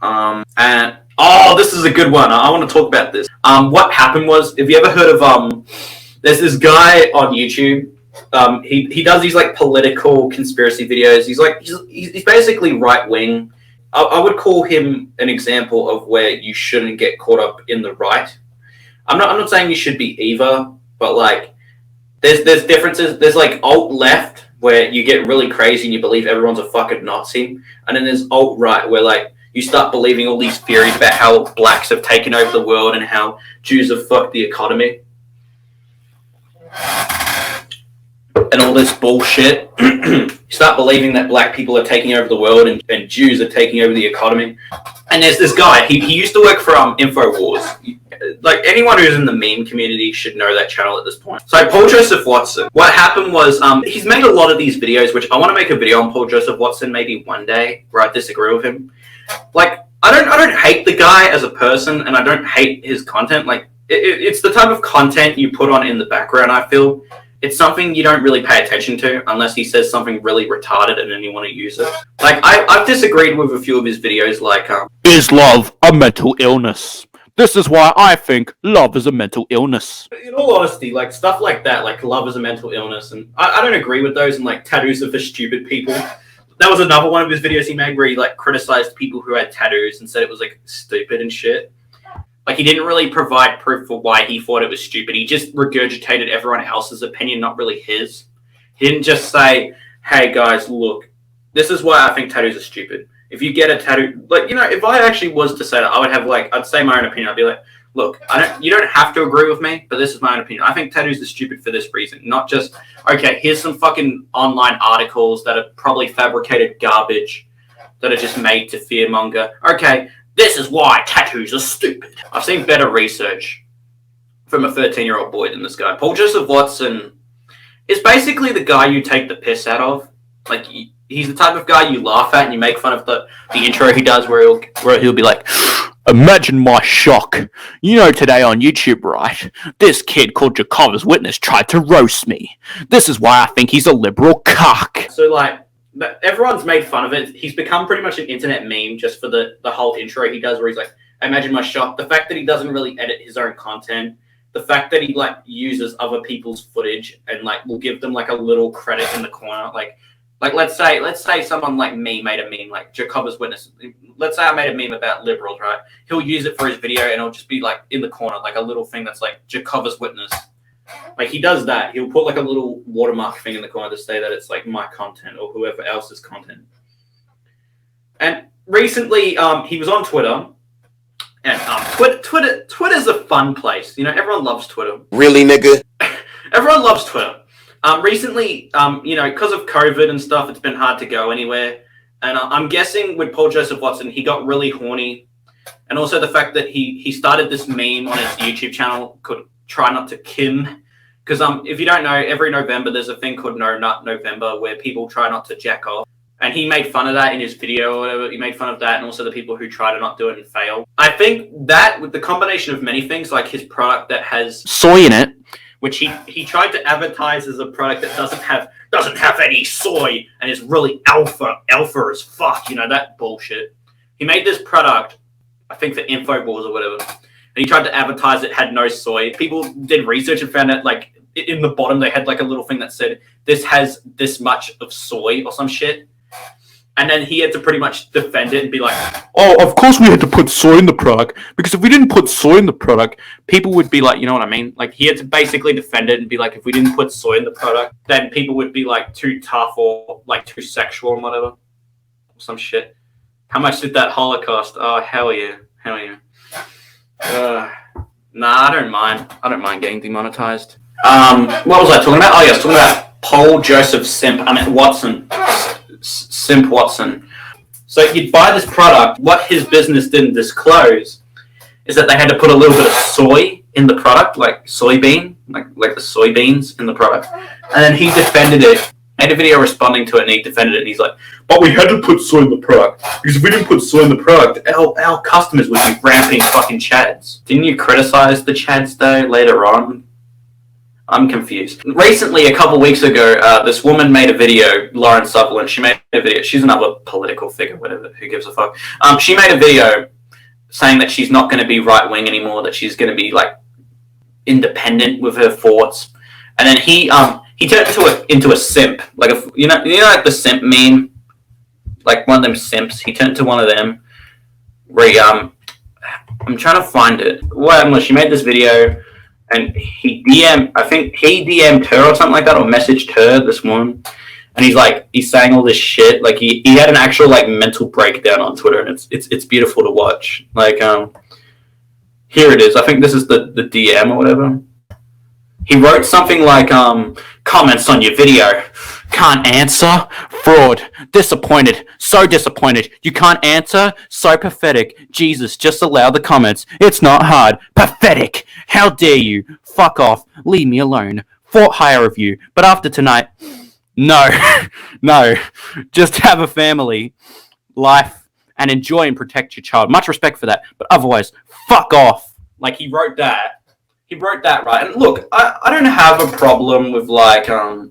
And this is a good one. I want to talk about this. What happened was, have you ever heard of there's this guy on YouTube. He does these like political conspiracy videos. He's basically right wing. I would call him an example of where you shouldn't get caught up in the right. I'm not saying you should be either, but like there's differences. There's like alt left where you get really crazy and you believe everyone's a fucking Nazi, and then there's alt right where like you start believing all these theories about how blacks have taken over the world and how Jews have fucked the economy and all this bullshit. You start believing that black people are taking over the world and Jews are taking over the economy. And there's this guy, he used to work for InfoWars. Like, anyone who's in the meme community should know that channel at this point. So, Paul Joseph Watson, what happened was, he's made a lot of these videos, which I want to make a video on Paul Joseph Watson maybe one day, where I disagree with him. Like, I don't hate the guy as a person, and I don't hate his content. Like, it's the type of content you put on in the background, I feel. It's something you don't really pay attention to unless he says something really retarded and then you want to use it. Like, I've disagreed with a few of his videos, like, Is love a mental illness? This is why I think love is a mental illness. In all honesty, like, stuff like that, like, love is a mental illness, and I don't agree with those, and, like, tattoos are for stupid people. That was another one of his videos he made where he, like, criticized people who had tattoos and said it was, like, stupid and shit. Like, he didn't really provide proof for why he thought it was stupid. He just regurgitated everyone else's opinion, not really his. He didn't just say, hey, guys, look, this is why I think tattoos are stupid. If you get a tattoo, like, you know, if I actually was to say that, I would have, like, I'd say my own opinion. I'd be like, look, you don't have to agree with me, but this is my own opinion. I think tattoos are stupid for this reason. Not just, okay, here's some fucking online articles that are probably fabricated garbage that are just made to fearmonger. Okay, this is why tattoos are stupid. I've seen better research from a 13-year-old boy than this guy. Paul Joseph Watson is basically the guy you take the piss out of. Like, he's the type of guy you laugh at and you make fun of the intro he does where he'll be like, imagine my shock. You know, today on YouTube, right? This kid called Jarkova's witness tried to roast me. This is why I think he's a liberal cuck. So, like, everyone's made fun of it. He's become pretty much an internet meme just for the whole intro he does where he's like, imagine my shock. The fact that he doesn't really edit his own content, the fact that he, like, uses other people's footage and, like, will give them, like, a little credit in the corner. Like let's say someone like me made a meme, like Jarkova's witness. Let's say I made a meme about liberals, right? He'll use it for his video and it'll just be, like, in the corner, like a little thing that's like Jarkova's witness. Like, he does that. He'll put, like, a little watermark thing in the corner to say that it's, like, my content or whoever else's content. And recently, he was on Twitter. And Twitter's a fun place. You know, everyone loves Twitter. Really, nigga? Everyone loves Twitter. Recently, you know, because of COVID and stuff, it's been hard to go anywhere. And I'm guessing with Paul Joseph Watson, he got really horny. And also the fact that he started this meme on his YouTube channel called Try Not to Kim. Because if you don't know, every November there's a thing called No Nut November where people try not to jack off. And he made fun of that in his video or whatever. He made fun of that and also the people who try to not do it and fail. I think that with the combination of many things, like his product that has Soy in it. which he tried to advertise as a product that doesn't have any soy and is really alpha as fuck, you know, that bullshit. He made this product, I think for InfoWars or whatever, and he tried to advertise it had no soy. People did research and found out, like, in the bottom they had, like, a little thing that said this has this much of soy or some shit. And then he had to pretty much defend it and be like, oh, of course we had to put soy in the product, because if we didn't put soy in the product, people would be like, you know what I mean? Like, he had to basically defend it and be like, if we didn't put soy in the product, then people would be, like, too tough or, like, too sexual and whatever. Some shit. How much did that Holocaust? Oh, hell yeah. Hell yeah. Nah, I don't mind. I don't mind getting demonetized. What was I talking about? Oh, yeah, I was talking about Paul Joseph Watson. Simp Watson. So you'd buy this product. What his business didn't disclose is that they had to put a little bit of soy in the product, like soybean, like the soybeans in the product. And then he defended it. Made a video responding to it, and he defended it. And he's like, "But we had to put soy in the product because if we didn't put soy in the product, our customers would be ramping fucking chads." Didn't you criticize the chads though later on? I'm confused. Recently, a couple weeks ago, this woman made a video, Lauren Sutherland, she made a video, she's another political figure, whatever, who gives a fuck. She made a video saying that she's not going to be right-wing anymore, that she's going to be, like, independent with her thoughts. And then he turned into a simp. Like, you know like the simp meme? Like, one of them simps. He turned into one of them. Where he, I'm trying to find it. What happened was she made this video, and he DM'd her or something like that, or messaged her, this woman. And he's saying all this shit. Like, he had an actual, like, mental breakdown on Twitter, and it's beautiful to watch. Like, here it is. I think this is the DM or whatever. He wrote something like, comments on your video. Can't answer? Fraud. Disappointed. So disappointed. You can't answer? So pathetic. Jesus, just allow the comments. It's not hard. Pathetic. How dare you? Fuck off. Leave me alone. Thought higher of you. But after tonight, no. No. Just have a family, life, and enjoy and protect your child. Much respect for that. But otherwise, fuck off. Like, he wrote that. He wrote that, right? And look, I don't have a problem with, like, I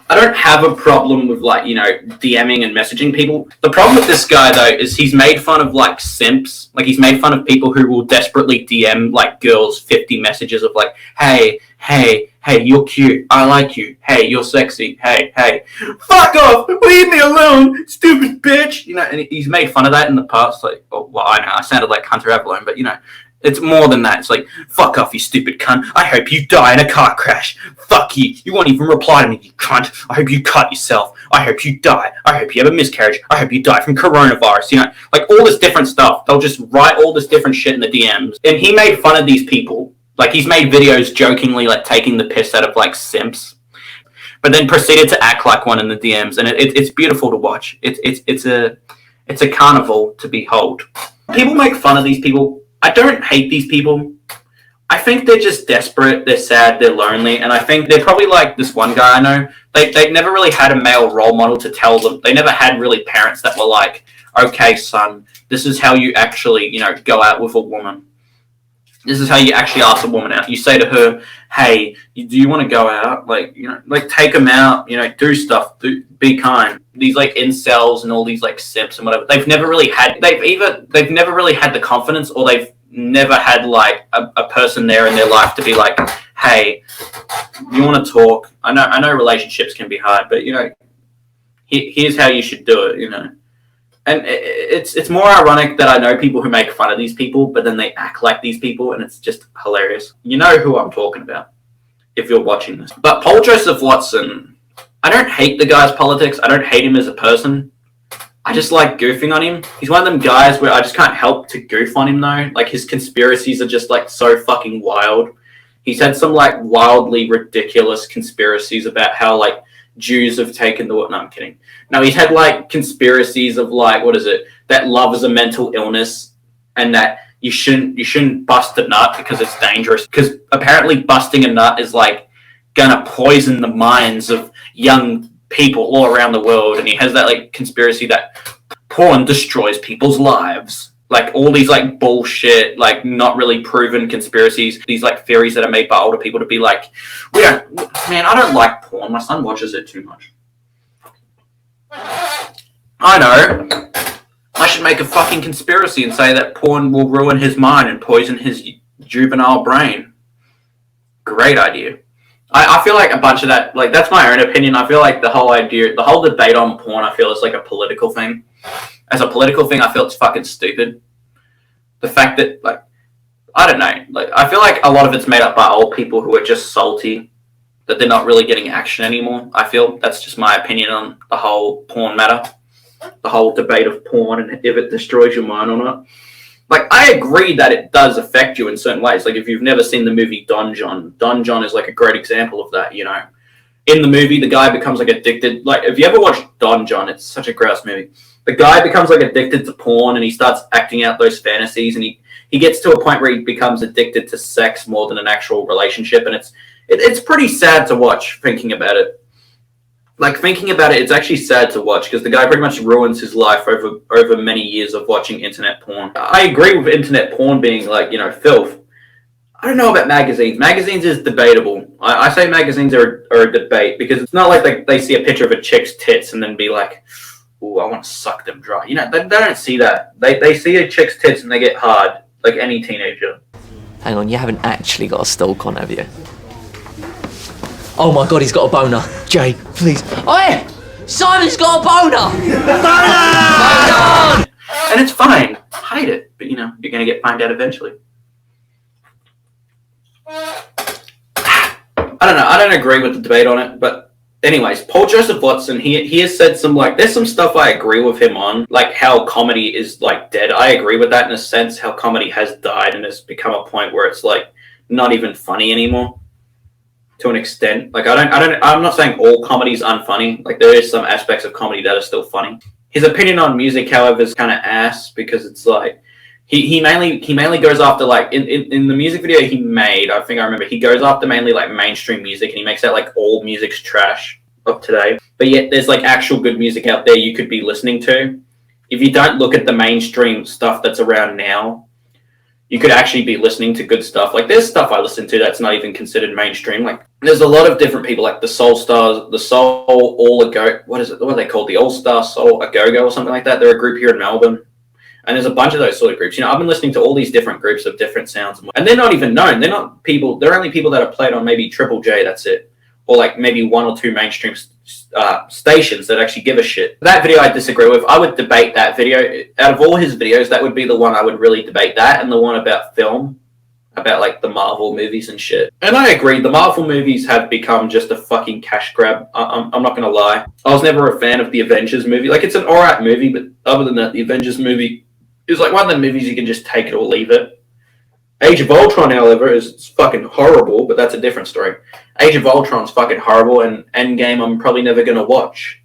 don't have a problem with, like, you know, DMing and messaging people. The problem with this guy, though, is he's made fun of, like, simps. Like, he's made fun of people who will desperately DM, like, girls 50 messages of, like, hey, you're cute. I like you. Hey, you're sexy. Hey. Fuck off. Leave me alone, stupid bitch. You know, and he's made fun of that in the past. Like, well, I know, I sounded like Hunter Avalone, but, you know, it's more than that. It's like, fuck off, you stupid cunt. I hope you die in a car crash. Fuck you. You won't even reply to me, you cunt. I hope you cut yourself. I hope you die. I hope you have a miscarriage. I hope you die from coronavirus. You know, like, all this different stuff. They'll just write all this different shit in the DMs. And he made fun of these people. Like, he's made videos jokingly, like, taking the piss out of, like, simps. But then proceeded to act like one in the DMs. And it's beautiful to watch. It's a carnival to behold. People make fun of these people. I don't hate these people. I think they're just desperate, they're sad, they're lonely, and I think they're probably like this one guy I know. They never really had a male role model to tell them. They never had really parents that were like, okay, son, this is how you actually, you know, go out with a woman. This is how you actually ask a woman out. You say to her, hey, do you want to go out? Like, you know, like, take them out, you know, do stuff, be kind. These, like, incels and all these, like, simps and whatever, they've never really had the confidence, or they've never had, like, a person there in their life to be like, hey, you want to talk? I know relationships can be hard, but, you know, here's how you should do it, you know. And it's more ironic that I know people who make fun of these people, but then they act like these people, and it's just hilarious. You know who I'm talking about if you're watching this. But Paul Joseph Watson, I don't hate the guy's politics. I don't hate him as a person. I just like goofing on him. He's one of them guys where I just can't help to goof on him, though. Like, his conspiracies are just, like, so fucking wild. He's had some, like, wildly ridiculous conspiracies about how, like, Jews have taken the... No, I'm kidding. No, he's had, like, conspiracies of, like, what is it? That love is a mental illness, and that you shouldn't bust a nut because it's dangerous. Because apparently busting a nut is, like, gonna poison the minds of young people all around the world. And he has that, like, conspiracy that porn destroys people's lives. Like, all these, like, bullshit, like, not really proven conspiracies, these, like, theories that are made by older people to be like, man, I don't like porn. My son watches it too much. I know. I should make a fucking conspiracy and say that porn will ruin his mind and poison his juvenile brain. Great idea. I feel like a bunch of that, like, that's my own opinion. I feel like the whole debate on porn, I feel is like a political thing. As a political thing, I feel it's fucking stupid. The fact that, like, I don't know. Like, I feel like a lot of it's made up by old people who are just salty that they're not really getting action anymore. I feel that's just my opinion on the whole porn matter. The whole debate of porn and if it destroys your mind or not. Like, I agree that it does affect you in certain ways. Like, if you've never seen the movie Don John is, like, a great example of that, you know. In the movie, the guy becomes, like, addicted. Like, if you ever watched Don John, it's such a gross movie. The guy becomes, like, addicted to porn, and he starts acting out those fantasies, and he gets to a point where he becomes addicted to sex more than an actual relationship, and it's pretty sad to watch, thinking about it. Like, thinking about it, it's actually sad to watch, because the guy pretty much ruins his life over many years of watching internet porn. I agree with internet porn being, like, you know, filth. I don't know about magazines. Magazines is debatable. I say magazines are a debate because it's not like they see a picture of a chick's tits and then be like, ooh, I want to suck them dry. You know, they don't see that. They see a chick's tits and they get hard, like any teenager. Hang on, you haven't actually got a stalk on, have you? Oh my God, he's got a boner. Jay, please. Oi! Simon's got a boner! Boner! And it's fine. Hide it. But, you know, you're going to get found out eventually. I don't know. I don't agree with the debate on it, but anyways, Paul Joseph Watson, he has said some, like, there's some stuff I agree with him on, like how comedy is, like, dead. I agree with that in a sense, how comedy has died and has become a point where it's, like, not even funny anymore to an extent. Like, I'm not saying all comedy's unfunny. Like, there is some aspects of comedy that are still funny. His opinion on music, however, is kind of ass because it's, like, he mainly goes after, like, in the music video he made, I think I remember, he goes after mainly, like, mainstream music, and he makes out, like, all music's trash of today. But yet there's, like, actual good music out there you could be listening to. If you don't look at the mainstream stuff that's around now, you could actually be listening to good stuff. Like, there's stuff I listen to that's not even considered mainstream. Like, there's a lot of different people, like the Soul Stars, the Soul All-A-Go, what are they called? The All-Star Soul A-Go-Go or something like that. They're a group here in Melbourne. And there's a bunch of those sort of groups. You know, I've been listening to all these different groups of different sounds. And they're not even known. They're not people. They're only people that are played on maybe Triple J, that's it. Or like maybe one or two mainstream stations that actually give a shit. That video I disagree with. I would debate that video. Out of all his videos, that would be the one I would really debate, that and the one about film. About like the Marvel movies and shit. And I agree, the Marvel movies have become just a fucking cash grab. I'm not going to lie. I was never a fan of the Avengers movie. Like, it's an alright movie, but other than that, the Avengers movie is like one of the movies you can just take it or leave it. Age of Ultron, however, is fucking horrible, but that's a different story. Age of Ultron's fucking horrible, and Endgame I'm probably never going to watch.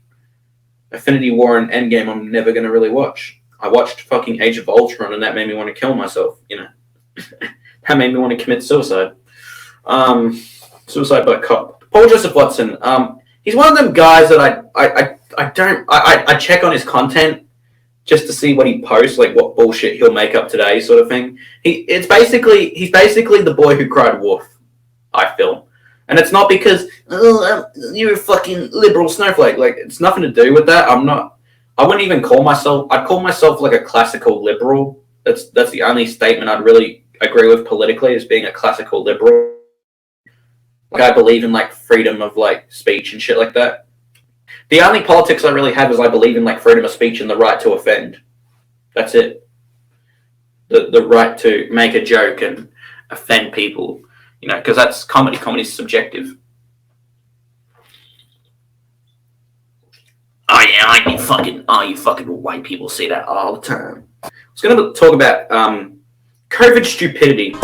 Infinity War and Endgame I'm never going to really watch. I watched fucking Age of Ultron, and that made me want to kill myself, you know. That made me want to commit suicide. Suicide by cop. Paul Joseph Watson, he's one of them guys that I check on his content just to see what he posts, like what bullshit he'll make up today, sort of thing. He's basically the boy who cried wolf, I feel. And it's not because, you're a fucking liberal snowflake. Like, it's nothing to do with that. I wouldn't even call myself, I'd call myself like a classical liberal. That's the only statement I'd really agree with politically, as being a classical liberal. Like, I believe in like freedom of like speech and shit like that. The only politics I really have is I believe in like freedom of speech and the right to offend. That's it. The right to make a joke and offend people, you know, because that's comedy. Comedy's subjective. Oh yeah, you fucking white people say that all the time. I was going to talk about COVID stupidity.